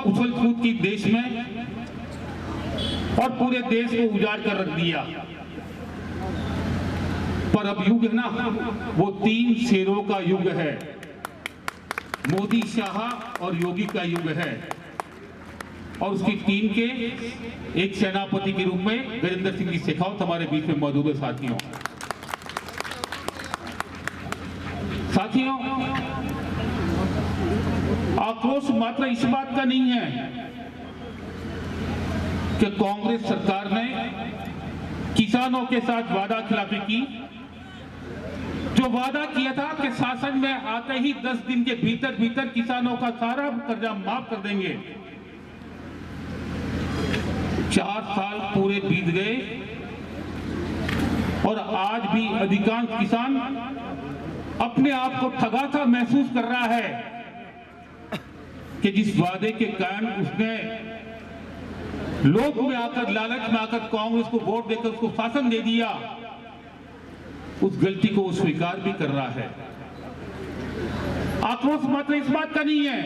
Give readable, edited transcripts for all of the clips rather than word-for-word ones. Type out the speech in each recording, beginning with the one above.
उछल कूद की देश में और पूरे देश को उजाड़ कर रख दिया। पर अब युग है ना, वो 3 शेरों का युग है। मोदी, शाह और योगी का युग है। और उसकी टीम के एक सेनापति के रूप में गजेंद्र सिंह जी शेखावत हमारे बीच में मौजूद है। साथियों, आक्रोश मात्र इस बात का नहीं है कि कांग्रेस सरकार ने किसानों के साथ वादा खिलाफी की। जो वादा किया था कि शासन में आते ही 10 दिन के भीतर भीतर किसानों का सारा कर्जा माफ कर देंगे। 4 साल पूरे बीत गए और आज भी अधिकांश किसान अपने आप को ठगा सा महसूस कर रहा है कि जिस वादे के कारण उसने लोग में आकर, लालच में आकर कांग्रेस को वोट देकर उसको शासन दे दिया, उस गलती को वो स्वीकार भी कर रहा है। आक्रोश मात्र इस बात का नहीं है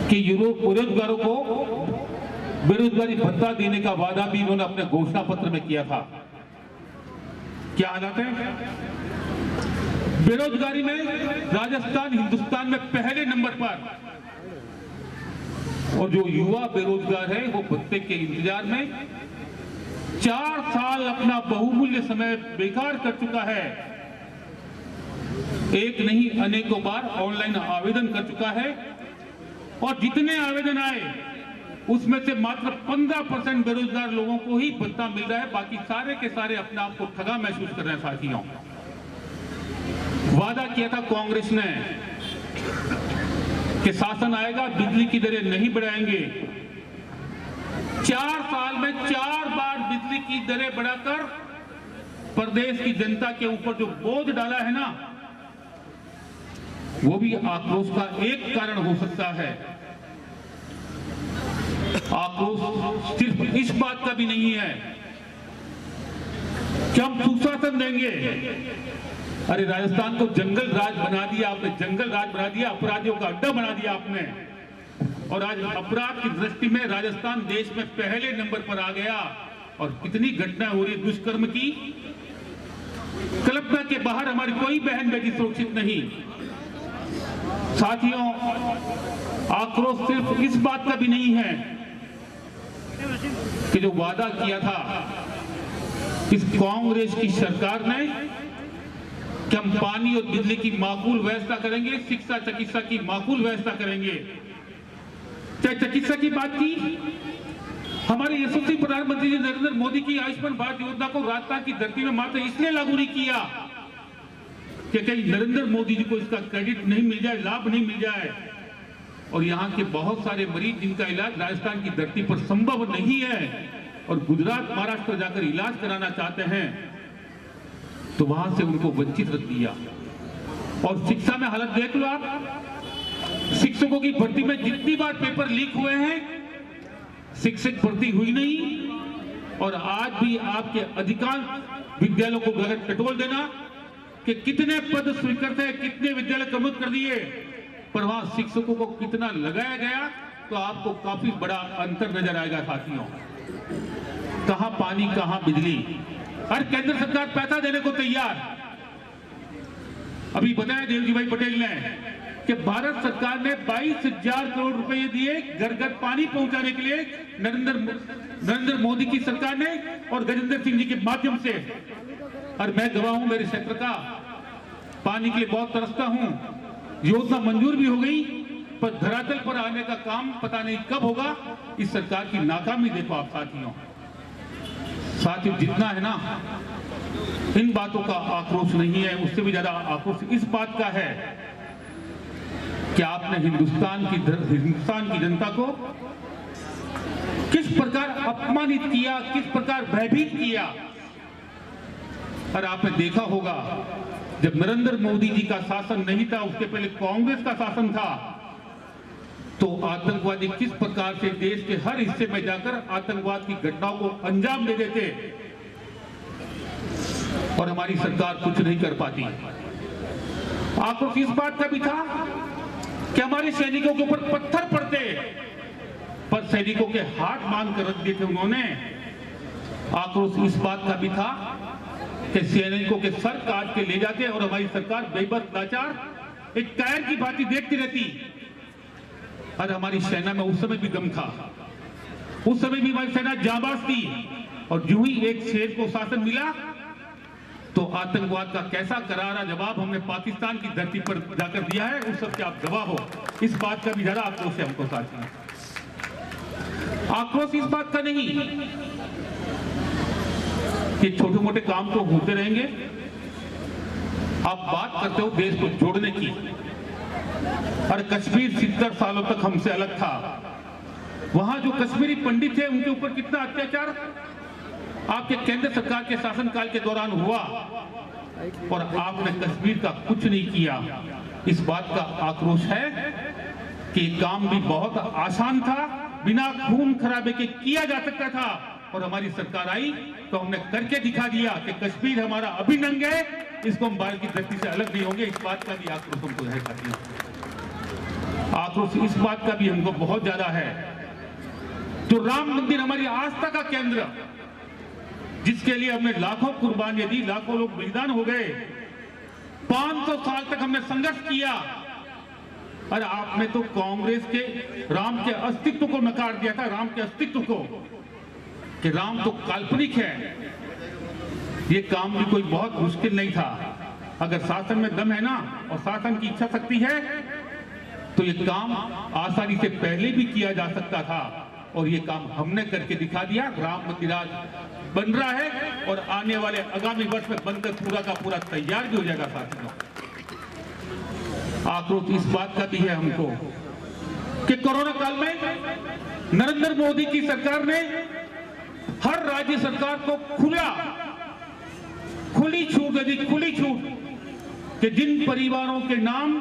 कि बेरोजगारों को बेरोजगारी भत्ता देने का वादा भी इन्होंने अपने घोषणा पत्र में किया था। क्या हालात है? बेरोजगारी में राजस्थान हिंदुस्तान में पहले नंबर पर, और जो युवा बेरोजगार है वो भत्ते के इंतजार में 4 साल अपना बहुमूल्य समय बेकार कर चुका है। एक नहीं अनेकों बार ऑनलाइन आवेदन कर चुका है और जितने आवेदन आए उसमें से मात्र 15% बेरोजगार लोगों को ही भत्ता मिल रहा है। बाकी सारे के सारे अपने आप को ठगा महसूस कर रहे हैं। साथियों, वादा किया था कांग्रेस ने कि शासन आएगा, बिजली की दरें नहीं बढ़ाएंगे। 4 साल में 4 बार बिजली की दरें बढ़ाकर प्रदेश की जनता के ऊपर जो बोझ डाला है ना, वो भी आक्रोश का एक कारण हो सकता है। आक्रोश सिर्फ इस बात का भी नहीं है कि हम सुशासन देंगे। अरे राजस्थान को जंगल राज बना दिया आपने, जंगल राज बना दिया, अपराधियों का अड्डा बना दिया आपने। और आज अपराध की दृष्टि में राजस्थान देश में पहले नंबर पर आ गया। और कितनी घटनाएं हो रही है दुष्कर्म की। कल्पना के बाहर हमारी कोई बहन बेटी सुरक्षित नहीं। साथियों, आक्रोश सिर्फ इस बात का भी नहीं है कि जो वादा किया था इस कांग्रेस की सरकार ने कि हम पानी और बिजली की माकूल व्यवस्था करेंगे, शिक्षा चिकित्सा की माकूल व्यवस्था करेंगे। चाहे चिकित्सा की बात की, हमारे यशस्वी प्रधानमंत्री जी नरेंद्र मोदी की आयुष्मान भारत योजना को राजस्थान की धरती में मात्र इसलिए लागू नहीं किया कि कहीं नरेंद्र मोदी जी को इसका क्रेडिट नहीं मिल जाए, लाभ नहीं मिल जाए। और यहाँ के बहुत सारे मरीज जिनका इलाज राजस्थान की धरती पर संभव नहीं है और गुजरात, महाराष्ट्र जाकर इलाज कराना चाहते हैं, तो वहां से उनको वंचित रख दिया। और शिक्षा में हालत देख लो आप। शिक्षकों की भर्ती में जितनी बार पेपर लीक हुए हैं, शिक्षक भर्ती हुई नहीं। और आज भी आपके अधिकांश विद्यालयों को गलत टटोल देना कि कितने पद स्वीकृत है, कितने विद्यालय कमित कर दिए, पर वहां शिक्षकों को कितना लगाया गया, तो आपको काफी बड़ा अंतर नजर आएगा। साथियों, कहां पानी कहां बिजली। और केंद्र सरकार पैसा देने को तैयार। अभी बताया देवजी भाई पटेल ने कि भारत सरकार ने 22,000 करोड़ रुपए दिए घर घर पानी पहुंचाने के लिए, नरेंद्र मोदी की सरकार ने और गजेंद्र सिंह जी के माध्यम से। और मैं गवाह हूं, मेरे क्षेत्र का पानी के लिए बहुत तरसता हूं। योजना मंजूर भी हो गई, पर धरातल पर आने का काम पता नहीं कब होगा। इस सरकार की नाकामी देखो आप। साथियों, जितना है ना इन बातों का आक्रोश नहीं है, उससे भी ज्यादा आक्रोश इस बात का है कि आपने हिंदुस्तान की जनता को किस प्रकार अपमानित किया, किस प्रकार भयभीत किया। और आपने देखा होगा जब नरेंद्र मोदी जी का शासन नहीं था, उसके पहले कांग्रेस का शासन था, तो आतंकवादी किस प्रकार से देश के हर हिस्से में जाकर आतंकवाद की घटनाओं को अंजाम दे देते और हमारी सरकार कुछ नहीं कर पाती। आक्रोश इस बात का भी था कि हमारे सैनिकों के ऊपर पत्थर पड़ते, पर सैनिकों के हाथ बांध कर रख दिए थे उन्होंने। आक्रोश इस बात का भी था कि सैनिकों के सर काट के ले जाते और हमारी सरकार बेबस लाचार एक कायर की भांति देखती रहती। और हमारी सेना में उस समय भी दम था, उस समय भी हमारी सेना जाबाज थी। और यूं ही एक शेर को शासन मिला तो आतंकवाद का कैसा करारा जवाब हमने पाकिस्तान की धरती पर जाकर दिया है, उस सब के आप गवाह हो। इस बात का भी जरा आक्रोश है हमको साथियों। आक्रोश इस बात का नहीं कि छोटे मोटे काम तो होते रहेंगे, आप बात करते हो देश को जोड़ने की। और कश्मीर 70 सालों तक हमसे अलग था, वहां जो कश्मीरी पंडित थे उनके ऊपर कितना अत्याचार आपके केंद्र सरकार के शासनकाल के दौरान हुआ, और आपने कश्मीर का कुछ नहीं किया। इस बात का आक्रोश है कि काम भी बहुत आसान था, बिना खून खराबे के किया जा सकता था, और हमारी सरकार आई तो हमने करके दिखा दिया कि कश्मीर हमारा अभिन्न अंग है, इसको हम भारत की धरती से अलग नहीं होंगे। इस बात का भी आक्रोश हमको है साथियों। आक्रोश इस बात का भी हमको बहुत ज्यादा है, तो राम मंदिर हमारी आस्था का केंद्र, जिसके लिए हमने लाखों कुर्बानियां दी, लाखों लोग बलिदान हो गए, 500 साल तक हमने संघर्ष किया। और आपने तो कांग्रेस के राम के अस्तित्व को नकार दिया था, राम के अस्तित्व को, कि राम तो काल्पनिक है। ये काम भी कोई बहुत मुश्किल नहीं था, अगर शासन में दम है ना और शासन की इच्छा शक्ति है तो ये काम आसानी से पहले भी किया जा सकता था, और ये काम हमने करके दिखा दिया। राम मंदिर आज बन रहा है और आने वाले आगामी वर्ष में बनकर पूरा का पूरा तैयार भी हो जाएगा साथियों। आक्रोश इस बात का भी है हमको कि कोरोना काल में नरेंद्र मोदी की सरकार ने हर राज्य सरकार को खुली छूट दे दी, खुली छूट, कि जिन परिवारों के नाम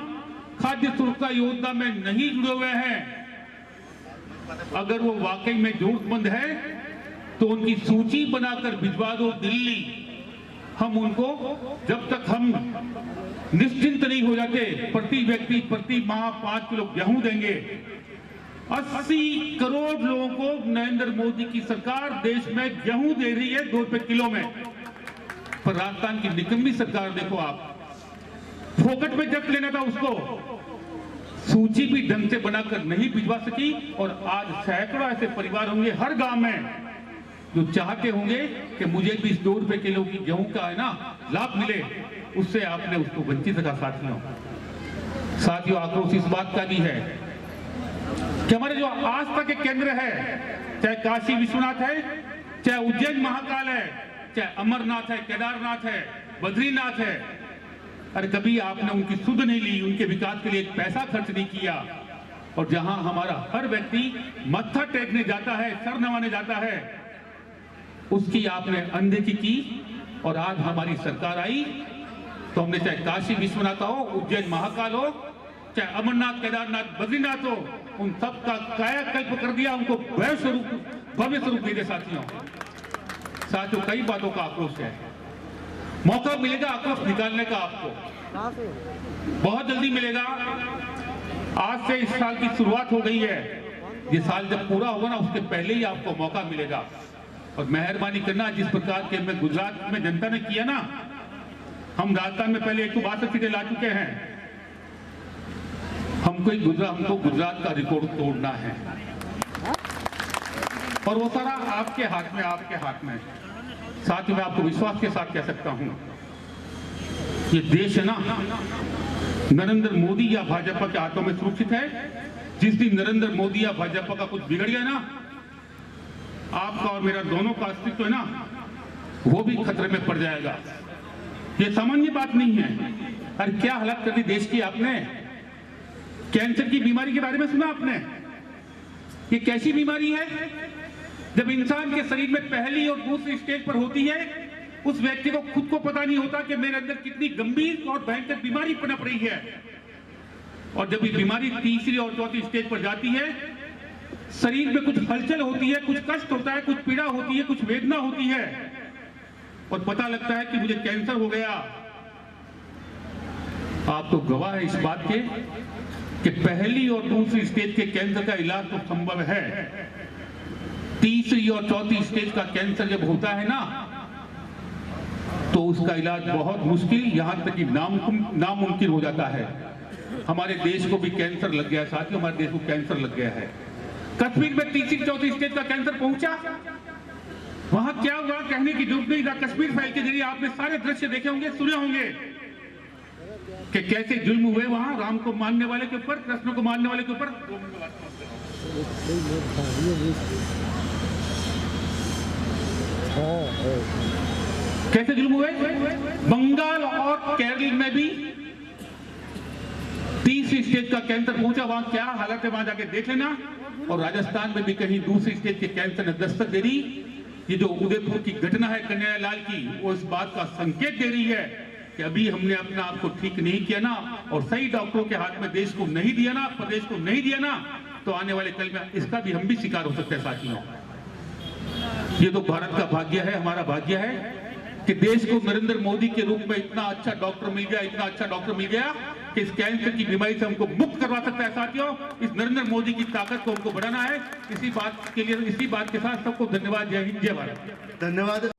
खाद्य सुरक्षा योजना में नहीं जुड़े हुए हैं, अगर वो वाकई में जरूरतमंद है तो उनकी सूची बनाकर भिजवा दो दिल्ली। हम उनको, जब तक हम निश्चिंत नहीं हो जाते, प्रति व्यक्ति प्रति माह 5 किलो गेहूं देंगे। 80 करोड़ लोगों को नरेंद्र मोदी की सरकार देश में गेहूं दे रही है 2 रुपए किलो में, पर राजस्थान की निकम्मी सरकार देखो आप, फोकट में जब लेना था उसको, सूची भी ढंग से बनाकर नहीं भिजवा सकी। और आज सैकड़ों ऐसे परिवार होंगे हर गांव में जो चाहते होंगे कि मुझे भी 2 रुपए किलो की गेहूं का है ना लाभ मिले, उससे आपने उसको वंचित रखा साथियों। आक्रोश इस बात का भी है कि हमारे जो आस्था के केंद्र है, चाहे काशी विश्वनाथ है, चाहे उज्जैन महाकाल है, चाहे अमरनाथ है, केदारनाथ है, बद्रीनाथ है, अरे कभी आपने उनकी सुध नहीं ली, उनके विकास के लिए एक पैसा खर्च नहीं किया। और जहां हमारा हर व्यक्ति मत्था टेकने जाता है, सर नवाने जाता है, उसकी आपने अनदेखी की। और आज हमारी सरकार आई तो हमने, चाहे काशी विश्वनाथ हो, उज्जैन महाकाल हो, चाहे अमरनाथ, केदारनाथ, बद्रीनाथ हो, उन सब का कायाकल्प कर दिया, उनको भव्य स्वरूप दे दिया साथियों। कई बातों का आक्रोश है, मौका मिलेगा आक्रोश निकालने का, आपको बहुत जल्दी मिलेगा। आज से इस साल की शुरुआत हो गई है, ये साल जब पूरा होगा ना उसके पहले ही आपको मौका मिलेगा। और मेहरबानी करना, जिस प्रकार के में गुजरात में जनता ने किया ना, हम राजस्थान में पहले 162 सीटें ला चुके हैं, हमको गुजरात का रिकॉर्ड तोड़ना है, और वो सारा आपके हाथ में, आपके हाथ में। साथ ही मैं आपको विश्वास के साथ कह सकता हूं, ये देश है ना नरेंद्र मोदी या भाजपा के हाथों में सुरक्षित है। जिस दिन नरेंद्र मोदी या भाजपा का कुछ बिगड़ गया ना, आपका और मेरा दोनों का अस्तित्व है ना, वो भी खतरे में पड़ जाएगा। ये सामान्य बात नहीं है। अरे क्या हालत कर दी देश की आपने। कैंसर की बीमारी के बारे में सुना आपने? ये कैसी बीमारी है? जब इंसान के शरीर में पहली और दूसरी स्टेज पर होती है, उस व्यक्ति को खुद को पता नहीं होता कि मेरे अंदर कितनी गंभीर और भयंकर बीमारी पनप रही है। और जब ये बीमारी तीसरी और चौथी स्टेज पर जाती है, शरीर में कुछ हलचल होती है, कुछ कष्ट होता है, कुछ पीड़ा होती है, कुछ वेदना होती है, और पता लगता है कि मुझे कैंसर हो गया। आप तो गवाह है इस बात के कि पहली और दूसरी स्टेज के कैंसर का इलाज तो संभव है, तीसरी और चौथी स्टेज का कैंसर जब होता है ना तो उसका इलाज बहुत मुश्किल, यहां तक कि नामुमकिन हो जाता है। हमारे देश को भी कैंसर लग गया साथियों, हमारे देश को कैंसर लग गया है। कश्मीर में तीसरी चौथी स्टेज का कैंसर पहुंचा, वहां क्या हुआ कहने की जरूरत नहीं। कश्मीर फाइल के जरिए आपने सारे दृश्य देखे होंगे, सुने होंगे कि कैसे जुल्म हुए वहां राम को मानने वाले के ऊपर, कृष्ण को मानने वाले के ऊपर। कैसे जुल्म हुए। बंगाल और केरल में भी तीसरी स्टेज का कैंसर पहुंचा, वहां क्या हालत है वहां जाके देख लेना। और राजस्थान में भी कहीं दूसरी स्टेज के कैंसर ने दस्तक दे दी। ये जो उदयपुर की घटना है कन्हैयालाल की, वो इस बात का संकेत दे रही है कि अभी हमने अपना आप को ठीक नहीं किया ना और सही डॉक्टरों के हाथ में देश को नहीं दिया ना, प्रदेश को नहीं दिया ना, तो आने वाले कल में इसका भी हम भी शिकार हो सकते हैं साथियों। ये तो भारत का भाग्य है, हमारा भाग्य है कि देश को नरेंद्र मोदी के रूप में इतना अच्छा डॉक्टर मिल गया, इतना अच्छा डॉक्टर मिल गया कि इस कैंसर की बीमारी से हमको मुक्त करवा सकता है साथियों। इस नरेंद्र मोदी की ताकत को हमको बढ़ाना है। इसी बात के लिए, इसी बात के साथ सबको धन्यवाद। जय हिंद, जय भारत। धन्यवाद।